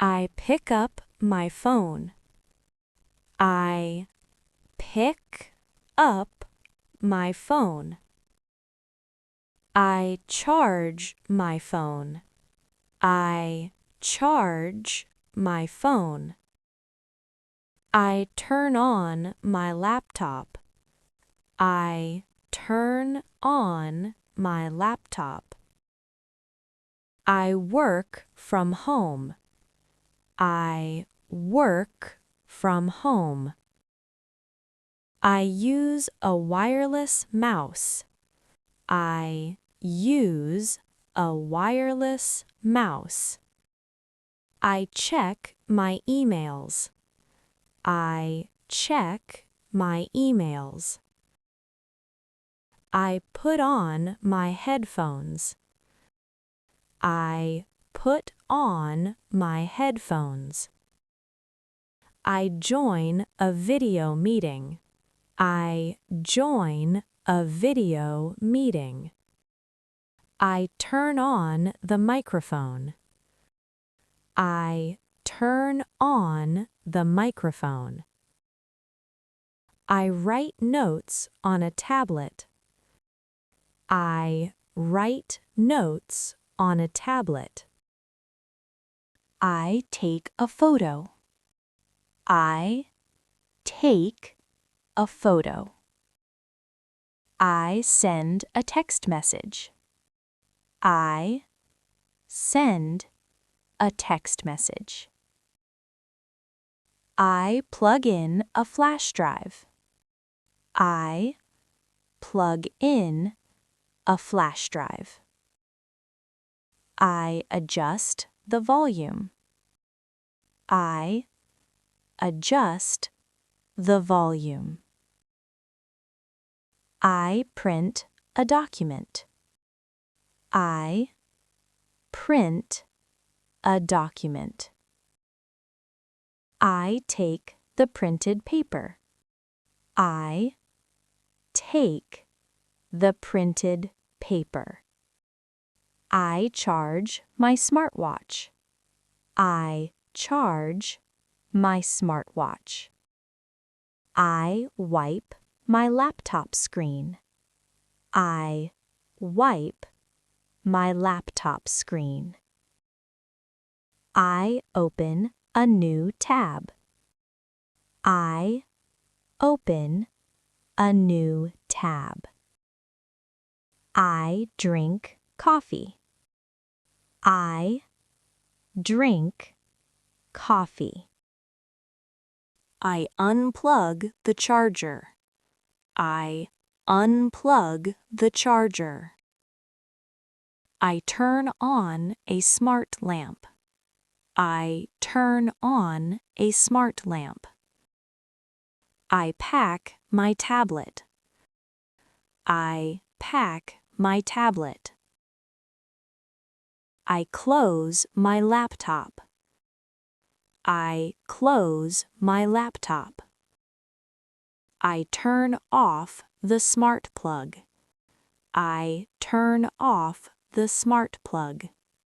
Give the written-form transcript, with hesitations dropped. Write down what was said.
I pick up my phone. I pick up my phone. I charge my phone. I charge my phone. I turn on my laptop. I turn on my laptop. I work from home. I work from home. I use a wireless mouse. I use a wireless mouse. I check my emails. I check my emails. I put on my headphones. I put on my headphones. I join a video meeting. I join a video meeting. I turn on the microphone. I turn on the microphone. I write notes on a tablet. I write notes on a tablet. I take a photo. I take a photo. I send a text message. I send a text message. I plug in a flash drive. I plug in a flash drive. I adjust the volume. I adjust the volume. I print a document. I print a document. I take the printed paper. I take the printed paper. I charge my smartwatch. I charge my smartwatch. I wipe my laptop screen. I wipe my laptop screen. I open a new tab. I open a new tab. I drink coffee. I drink coffee. I unplug the charger. I unplug the charger. I turn on a smart lamp. I turn on a smart lamp. I pack my tablet. I pack my tablet. I close my laptop. I close my laptop. I turn off the smart plug. I turn off the smart plug.